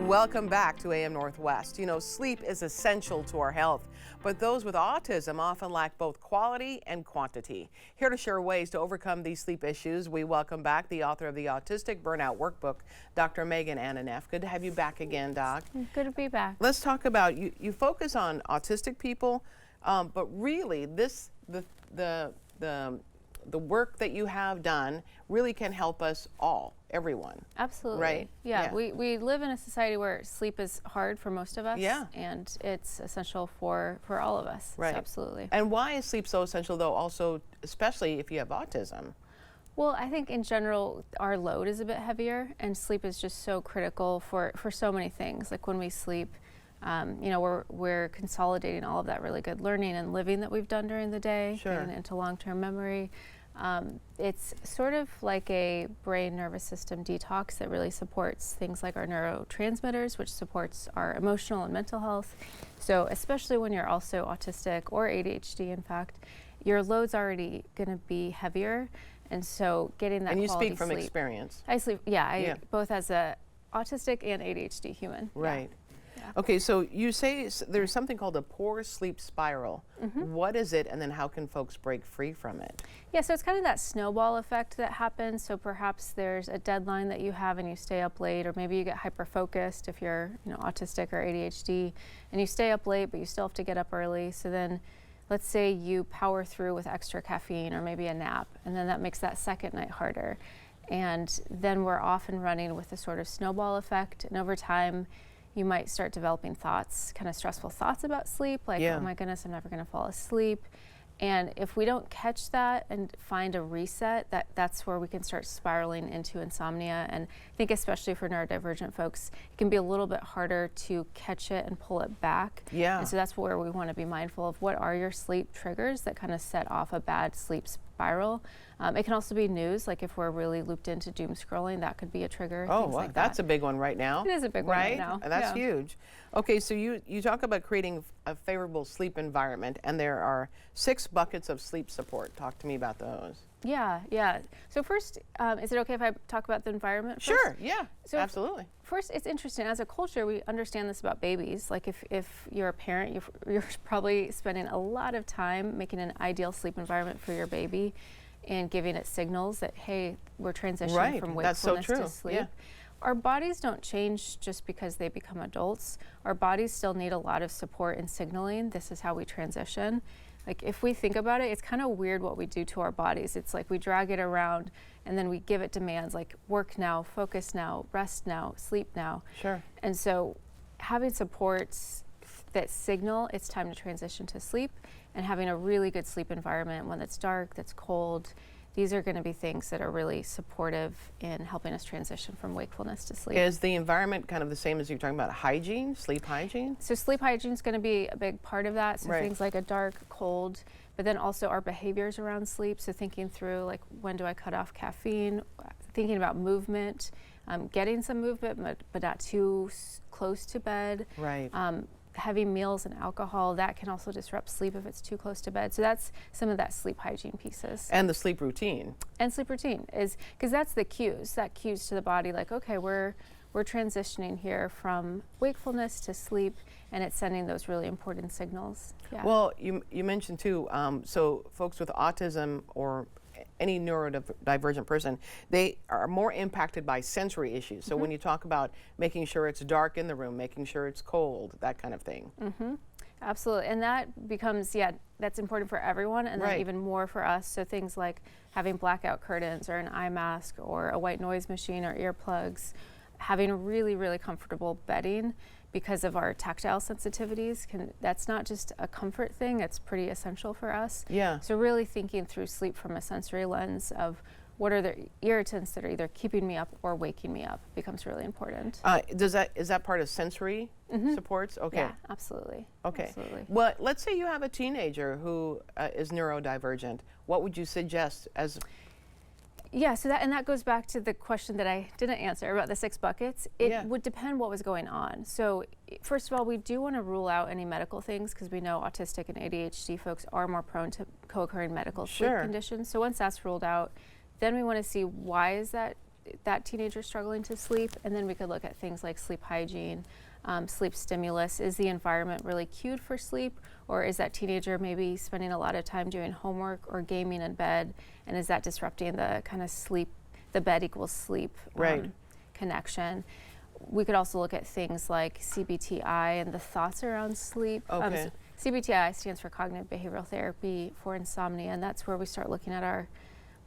Welcome back to AM Northwest. You know, sleep is essential to our health, but those with autism often lack both quality and quantity. Here to share ways to overcome these sleep issues, we welcome back the author of the Autistic Burnout Workbook, Dr. Anna Neff. Good to have you back again, Doc. Good to be back. Let's talk about, you focus on autistic people, but really the work that you have done really can help us all, everyone. Absolutely. Right? Yeah. We live in a society where sleep is hard for most of us. Yeah. And it's essential for all of us. Right. So absolutely. And why is sleep so essential, though, also, especially if you have autism? Well, I think in general, our load is a bit heavier, and sleep is just so critical for so many things. Like when we sleep, you know, we're consolidating all of that really good learning and living that we've done during the day, Sure. getting into long-term memory. It's sort of like a brain nervous system detox that really supports things like our neurotransmitters, which supports our emotional and mental health. So especially when you're also autistic or ADHD, in fact, your load's already going to be heavier. And so getting that And quality you speak from sleep. experience. I sleep, both as a autistic and ADHD human. Right. Yeah. Okay, so you say there's something called a poor sleep spiral. Mm-hmm. What is it, and then how can folks break free from it? Yeah, so it's kind of that snowball effect that happens. So perhaps there's a deadline that you have and you stay up late, or maybe you get hyper-focused if you're, you know, autistic or ADHD, and you stay up late, but you still have to get up early. So then let's say you power through with extra caffeine or maybe a nap, and then that makes that second night harder. And then we're off and running with a sort of snowball effect, and over time, you might start developing thoughts, kind of stressful thoughts about sleep, like, Yeah. oh my goodness, I'm never going to fall asleep. And if we don't catch that and find a reset, that's where we can start spiraling into insomnia. And I think especially for neurodivergent folks, it can be a little bit harder to catch it and pull it back. Yeah. And so that's where we want to be mindful of what are your sleep triggers that kind of set off a bad sleep spiral. It can also be news, like if we're really looped into doom scrolling, that could be a trigger. Oh, things wow, like that's that. a big one right now. It is a big one right now. That's Yeah. huge. Okay, so you talk about creating a favorable sleep environment, and there are 6 buckets of sleep support. Talk to me about those. Yeah. So first, is it okay if I talk about the environment first? Sure, yeah, So absolutely. First, it's interesting. As a culture, we understand this about babies. Like if you're a parent, you're probably spending a lot of time making an ideal sleep environment for your baby and giving it signals that, hey, we're transitioning Right, from that's so wakefulness true, to sleep. yeah. Our bodies don't change just because they become adults. Our bodies still need a lot of support and signaling. This is how we transition. Like if we think about it, it's kind of weird what we do to our bodies. It's like we drag it around and then we give it demands like work now, focus now, rest now, sleep now. Sure. And so having supports that signal it's time to transition to sleep, and having a really good sleep environment, one that's dark, that's cold, these are going to be things that are really supportive in helping us transition from wakefulness to sleep. Is the environment kind of the same as you're talking about hygiene, sleep hygiene? So sleep hygiene is going to be a big part of that. So Right. things like a dark, cold, but then also our behaviors around sleep. So thinking through like, when do I cut off caffeine? Thinking about movement, getting some movement, but not too close to bed. Right. Heavy meals and alcohol, that can also disrupt sleep if it's too close to bed. So that's some of that sleep hygiene pieces. And the sleep routine. And sleep routine is, because that's the cues to the body, like, okay, we're transitioning here from wakefulness to sleep, and it's sending those really important signals. Yeah. Well, you mentioned too, so folks with autism or any neurodivergent person, they are more impacted by sensory issues. So when you talk about making sure it's dark in the room, making sure it's cold, that kind of thing. Absolutely, and that becomes, that's important for everyone, and Right. then even more for us. So things like having blackout curtains or an eye mask or a white noise machine or earplugs, having really, really comfortable bedding because of our tactile sensitivities. That's not just a comfort thing, it's pretty essential for us. Yeah. So really thinking through sleep from a sensory lens of what are the irritants that are either keeping me up or waking me up becomes really important. Is that part of sensory supports? Okay. Yeah, absolutely. Okay. Absolutely. Well, let's say you have a teenager who is neurodivergent. What would you suggest as? Yeah, so that goes back to the question that I didn't answer about the 6 buckets. It Yeah. would depend what was going on. So first of all, we do want to rule out any medical things because we know autistic and ADHD folks are more prone to co-occurring medical sleep Sure. conditions. So once that's ruled out, then we want to see why is that that teenager struggling to sleep, and then we could look at things like sleep hygiene, sleep stimulus. Is the environment really cued for sleep, or is that teenager maybe spending a lot of time doing homework or gaming in bed, and is that disrupting the kind of sleep, the bed equals sleep connection? We could also look at things like CBTI and the thoughts around sleep. Okay. CBTI stands for Cognitive Behavioral Therapy for Insomnia, and that's where we start looking at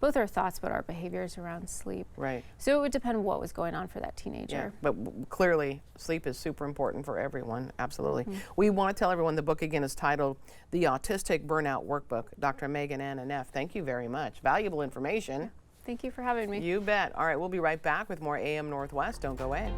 both our thoughts but our behaviors around sleep. Right. So it would depend what was going on for that teenager. Yeah, but clearly sleep is super important for everyone, absolutely. We want to tell everyone the book again is titled The Autistic Burnout Workbook. Dr. Megan Anna Neff, thank you very much. Valuable information. Thank you for having me. You bet. All right, we'll be right back with more AM Northwest. Don't go away.